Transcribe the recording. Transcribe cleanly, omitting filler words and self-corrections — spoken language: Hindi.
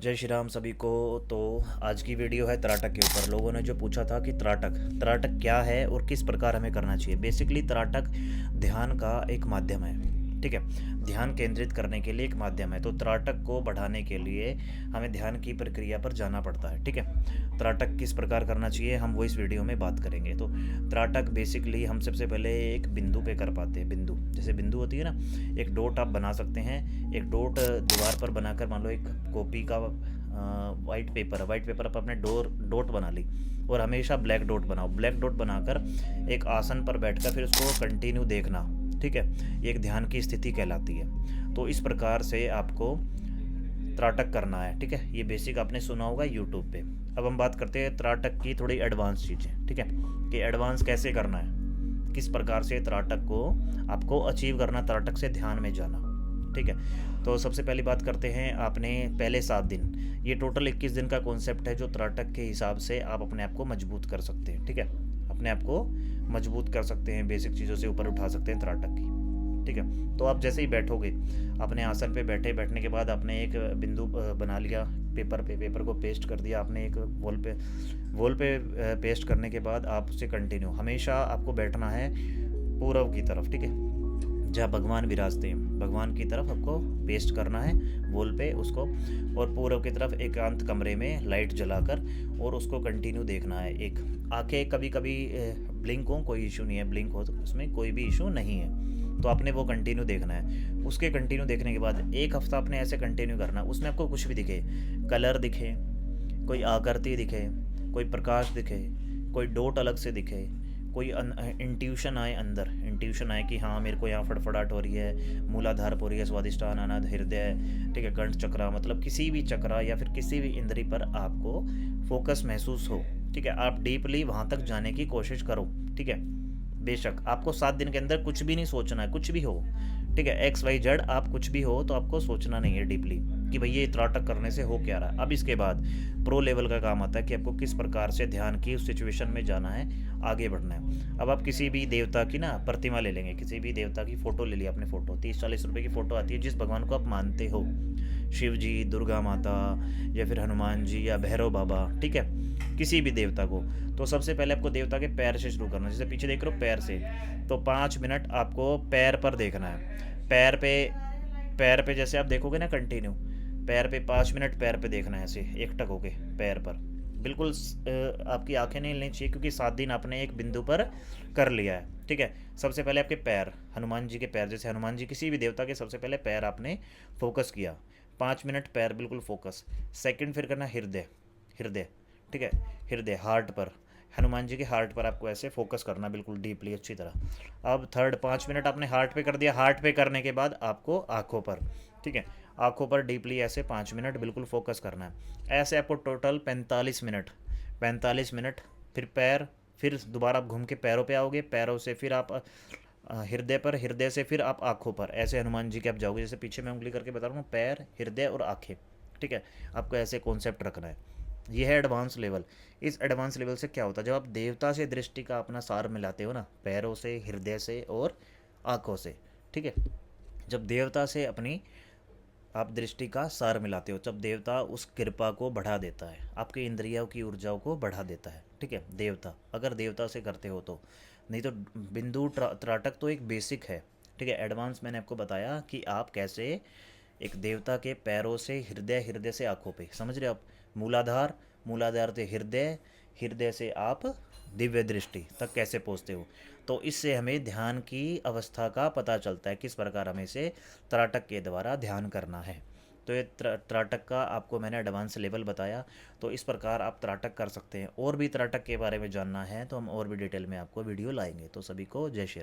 जय श्री राम सभी को। तो आज की वीडियो है त्राटक के ऊपर। लोगों ने जो पूछा था कि त्राटक त्राटक क्या है और किस प्रकार हमें करना चाहिए। बेसिकली त्राटक ध्यान का एक माध्यम है, ठीक है। ध्यान केंद्रित करने के लिए एक माध्यम है। तो त्राटक को बढ़ाने के लिए हमें ध्यान की प्रक्रिया पर जाना पड़ता है, ठीक है। त्राटक किस प्रकार करना चाहिए हम वो इस वीडियो में बात करेंगे। तो त्राटक बेसिकली हम सबसे पहले एक बिंदु पे कर पाते हैं। बिंदु जैसे बिंदु होती है ना, एक डॉट आप बना सकते हैं। एक डॉट दीवार पर बनाकर, मान लो एक कॉपी का वाइट पेपर है, वाइट पेपर पर अपने डॉट बना ली और हमेशा ब्लैक डॉट बनाओ। ब्लैक डॉट बनाकर एक आसन पर बैठकर फिर उसको कंटिन्यू देखना, ठीक है। ये एक ध्यान की स्थिति कहलाती है। तो इस प्रकार से आपको त्राटक करना है, ठीक है। ये बेसिक आपने सुना होगा यूट्यूब पे। अब हम बात करते हैं त्राटक की थोड़ी एडवांस चीज़ें, ठीक है, कि एडवांस कैसे करना है, किस प्रकार से त्राटक को आपको अचीव करना, त्राटक से ध्यान में जाना, ठीक है। तो सबसे पहली बात करते हैं, आपने पहले 7 दिन, ये टोटल 21 दिन का कॉन्सेप्ट है जो त्राटक के हिसाब से आप अपने आप को मजबूत कर सकते हैं, ठीक है। अपने आप को मजबूत कर सकते हैं, बेसिक चीज़ों से ऊपर उठा सकते हैं त्राटक की, ठीक है। तो आप जैसे ही बैठोगे, अपने आसन पे बैठने के बाद आपने एक बिंदु बना लिया पेपर पे, पेपर को पेस्ट कर दिया आपने एक वॉल पे पेस्ट करने के बाद आप उससे कंटिन्यू हमेशा आपको बैठना है पूर्व की तरफ, ठीक है, जहाँ भगवान विराजते हैं, भगवान की तरफ आपको पेस्ट करना है वॉल पे उसको। और पूर्व की तरफ एकांत कमरे में लाइट जलाकर और उसको कंटिन्यू देखना है। एक आंखें कभी कभी ब्लिंक हो, कोई इशू नहीं है, ब्लिंक हो तो उसमें कोई भी इशू नहीं है। तो आपने वो कंटिन्यू देखना है। उसके कंटिन्यू देखने के बाद एक हफ्ता आपने ऐसे कंटिन्यू करना। उसमें आपको कुछ भी दिखे, कलर दिखे, कोई आकृति दिखे, कोई प्रकाश दिखे, कोई डॉट अलग से दिखे, कोई इंट्यूशन आए, अंदर इंट्यूशन आए कि हाँ मेरे को यहाँ फड़फड़ाहट हो रही है, मूलाधार हो रही है, स्वादिष्टान अनाद हृदय, ठीक है, कंठ चक्रा, मतलब किसी भी चक्रा या फिर किसी भी इंद्री पर आपको फोकस महसूस हो, ठीक है। आप डीपली वहाँ तक जाने की कोशिश करो, ठीक है। बेशक आपको 7 दिन के अंदर कुछ भी नहीं सोचना है, कुछ भी हो, ठीक है, एक्स वाई जेड आप कुछ भी हो, तो आपको सोचना नहीं है डीपली कि भाई ये त्राटक करने से हो क्या रहा है। अब इसके बाद प्रो लेवल का काम आता है कि आपको किस प्रकार से ध्यान की उस सिचुएशन में जाना है, आगे बढ़ना है। अब आप किसी भी देवता की ना प्रतिमा ले लेंगे, किसी भी देवता की फ़ोटो ले लिया आपने, फ़ोटो 30-40 रुपए की फ़ोटो आती है, जिस भगवान को आप मानते हो, शिव जी, दुर्गा माता, या फिर हनुमान जी या भैरव बाबा, ठीक है, किसी भी देवता को। तो सबसे पहले आपको देवता के पैर से शुरू करना है। जैसे पीछे देख रहे हो पैर से, तो 5 मिनट आपको पैर पर देखना है। पैर पे जैसे आप देखोगे ना कंटिन्यू, पैर पे 5 मिनट पैर पे देखना है, ऐसे एकटक होके पैर पर। बिल्कुल आपकी आंखें नहीं लेनी चाहिए, क्योंकि 7 दिन आपने एक बिंदु पर कर लिया है, ठीक है। सबसे पहले आपके पैर, हनुमान जी के पैर, जैसे हनुमान जी किसी भी देवता के, सबसे पहले पैर आपने फोकस किया, 5 मिनट पैर बिल्कुल फोकस। सेकंड फिर करना हृदय, हृदय, ठीक है, हृदय हार्ट पर, हनुमान जी के हार्ट पर आपको ऐसे फोकस करना बिल्कुल डीपली अच्छी तरह। अब थर्ड 5 मिनट आपने हार्ट पे कर दिया। हार्ट पे करने के बाद आपको आँखों पर, ठीक है, आँखों पर डीपली ऐसे 5 मिनट बिल्कुल फोकस करना है। ऐसे आपको टोटल 45 मिनट, 45 मिनट। फिर पैर, फिर दोबारा आप घूम के पैरों पे आओगे, पैरों से फिर आप हृदय पर, हृदय से फिर आप आँखों पर, ऐसे हनुमान जी के आप जाओगे। जैसे पीछे मैं उंगली करके बता रहा हूँ, पैर, हृदय और आँखें, ठीक है। आपको ऐसे कॉन्सेप्ट रखना है। ये है एडवांस लेवल। इस एडवांस लेवल से क्या होता है, जब आप देवता से दृष्टि का अपना सार मिलाते हो ना, पैरों से, हृदय से और आँखों से, ठीक है, जब देवता से अपनी आप दृष्टि का सार मिलाते हो, जब देवता उस कृपा को बढ़ा देता है, आपकी इंद्रियों की ऊर्जाओं को बढ़ा देता है, ठीक है, देवता, अगर देवता से करते हो तो। नहीं तो बिंदु त्राटक तो एक बेसिक है, ठीक है। एडवांस मैंने आपको बताया कि आप कैसे एक देवता के पैरों से हृदय, हृदय से आंखों पे, समझ रहे हो आप, मूलाधार, मूलाधार से हृदय, हृदय से आप दिव्य दृष्टि तक कैसे पहुँचते हो। तो इससे हमें ध्यान की अवस्था का पता चलता है, किस प्रकार हमें इसे त्राटक के द्वारा ध्यान करना है। तो ये त्राटक का आपको मैंने एडवांस लेवल बताया। तो इस प्रकार आप त्राटक कर सकते हैं। और भी त्राटक के बारे में जानना है तो हम और भी डिटेल में आपको वीडियो लाएंगे। तो सभी को जय श्री राम।